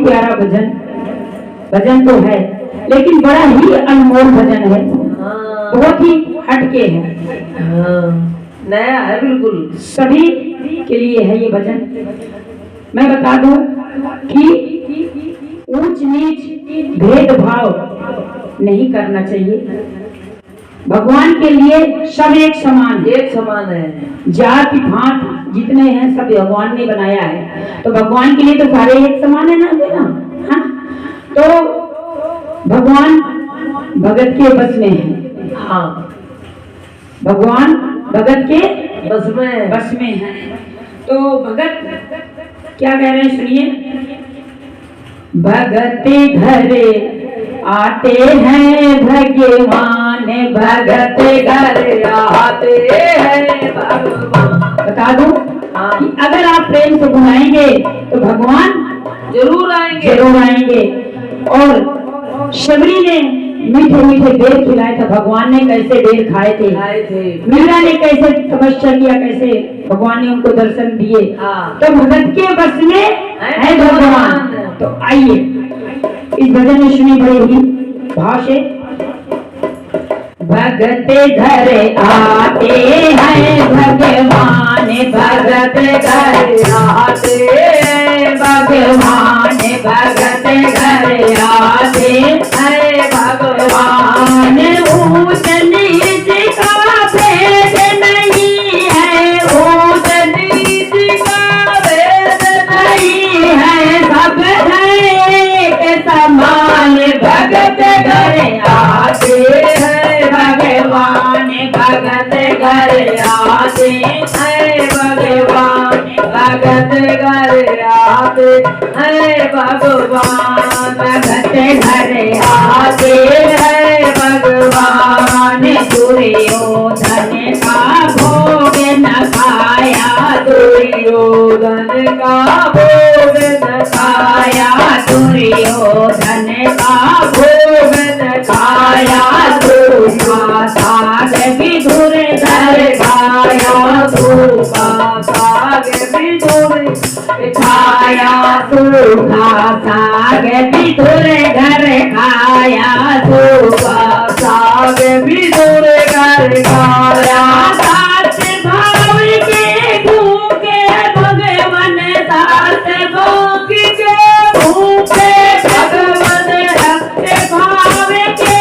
प्यारा भजन, भजन तो है लेकिन बड़ा ही अनमोल भजन है, बहुत ही हटके है, नया है बिल्कुल, सभी के लिए है ये भजन। मैं बता दूं कि ऊंच नीच भेदभाव नहीं करना चाहिए। भगवान के लिए सब एक समान है। जाति भांत जितने हैं सब भगवान ने बनाया है, तो भगवान के लिए तो सारे एक समान है ना। हाँ? तो भगवान भगत के बस में है। हाँ, भगवान भगत के बस में है। तो भगत क्या कह रहे हैं सुनिए। भगत घरे आते हैं भगवान, भगत घर आते हैं भगवान। बता दूं कि अगर आप प्रेम से बुलाएंगे तो भगवान जरूर आएंगे। और शबरी ने मीठे मीठे बेर खिलाए थे, भगवान ने कैसे बेर खाए थे। मीरा ने कैसे तपस्या किया, कैसे भगवान ने उनको दर्शन दिए। तो भगत के बस में है भगवान। तो आइए इस भजन में सुनी बड़े ही भाव से। भगत घर आते हैं भगवान, भगत घर आते हैं भगवान, भगत घर आते हैं भगवान। ऊंच नीच का भेद नहीं है, ऊंच नीच का भेद नहीं है, सब है एक समान। भगत घर आते हैं भगवान, भगत घर आते हैं भगवान, भगत घर आते हैं भगवान, भगत घर आते हैं भगवान। दुर्योधन का भोग न खाया, दुर्योधन का भोग न खाया, दुर्योधन का भोग न खाया। सूखा साग विधुर घर खाया, सूखा साग विधुर खाया, सूखा साग विधुर घर खाया, सूखा साग विधुर घर खाया। सात भाव के भूखे भगवान, सात भाव के भूखे भगवान, रक्त भाव के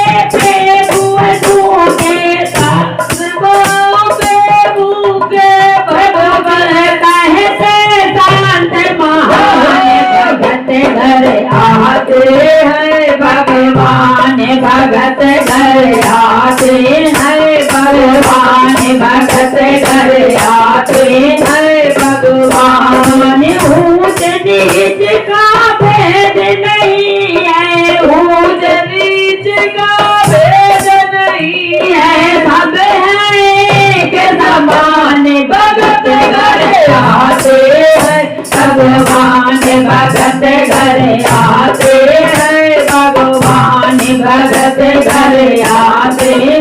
भूखे, सात भाव के भूखे भगवान, कहते शांत महान। भगत घर आते हैं भगवान, भगत घर आते हैं भगवान, भगत घर आते हैं भगवान। ऊंच नीच का भेद नहीं है, ऊंच नीच का भेद नहीं है, सब है के समान। भगत घर आते हैं भगवान, भगत घर आते हैं भगवान, भगत घर आते हैं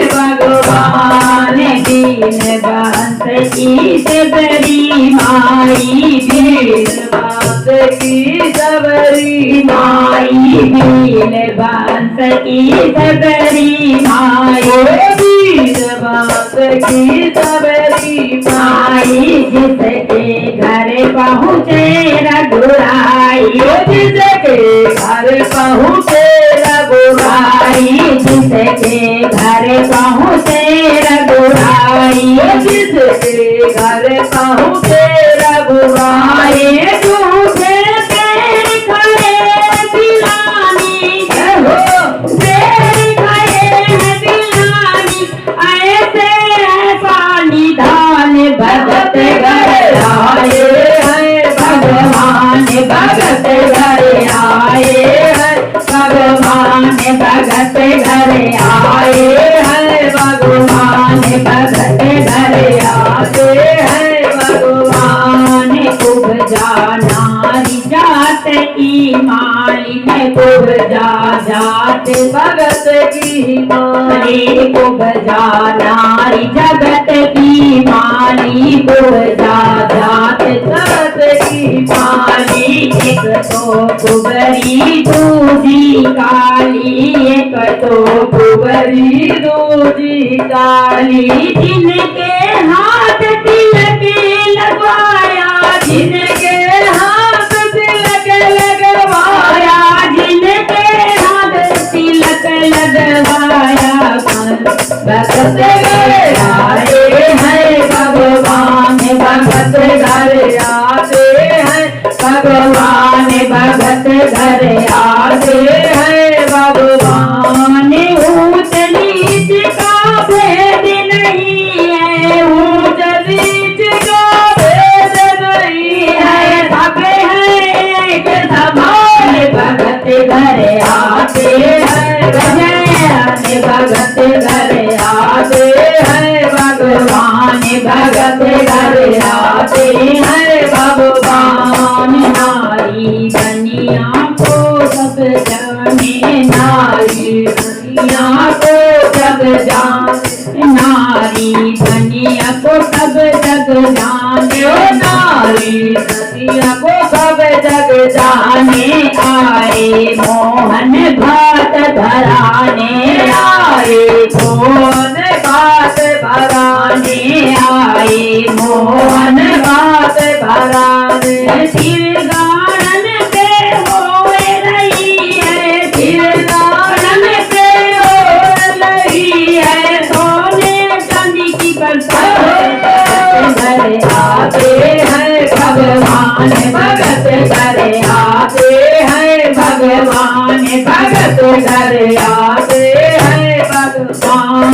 भगवान। दीन बंस की सबरी माई, दीन बंस की सबरी माई, दीन बंस की सबरी माई, दीन बंस की सबरी माई। जिसके घर पहुँचे रघुराई, जिसके घर पहुँचे रघुराई, जिसके घर पहुँचे रघुराई, जिसके घर पहुँचे रघुराई। झूठे पैर खड़े दिलानी, पैर खड़े हैं दिलानी, ऐसे ऐसा निधान। भगत घर आए हैं भगवान, भगत घर आए हैं भगवान, भगत घर आए हैं भगवान, भगत घर आते हैं भगवान। खूब जाना जाते की मालिन को बजा जात भगत की माली को बजा नारी जगत की माली को बजा जात भगत की माली एक तो कुबरी दूजी काली एक तो कुबरी दूजी काली जिनके हाथ तिलक लगवाया जिनके हाथ तिलक लगवाया जिनके हाथ तिलक लगवाया भगत घर आए हैं भगवान भगत घर आते हैं भगवान भगत घर आते हैं भगवान ऊंच नीच का भेद नहीं है ऊंच नीच का भेद नहीं है सब है एक समान भगत घर आते हैं भगत घर आते हैं भगवान भगत घर आते हैं भगवान नारी बनिया को सब जाने नारी बनिया को सब जाने नारी बनिया को सब जग जाने ओ नारी बनिया को सब जग जाने आए मोहन भात धराने आए मोहन भात भराने आए मोहन भात भराने सिर गानन पे हो रही है सिर गानन पे हो रही है सोने चांदी की बरसात घर आते हैं भगवान भगत घर आते हैं भगवान भगत घर आते हैं भगवान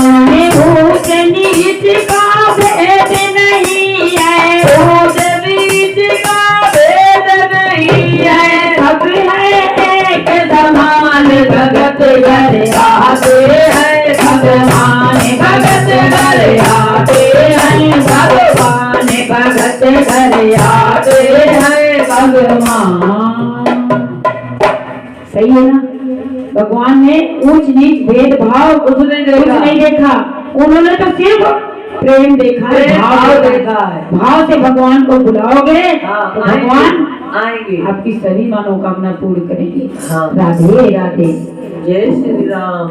ऊंच नीच का भेद नहीं है ऊंच नीच का भेद नहीं है सब है एक समान भगत घर आते हैं भगवान भगत घर आते हैं भगवान भगत घर आते हैं भगवान सही है ना भगवान ने ऊंच नीच भेदभाव कुछ नहीं देखा उन्होंने तो सिर्फ प्रेम देखा है भाव देखा है भाव से भगवान को बुलाओगे तो भगवान आएंगे आपकी सभी मनोकामना पूर्ण करेंगे हाँ। राधे राधे जय श्री राम।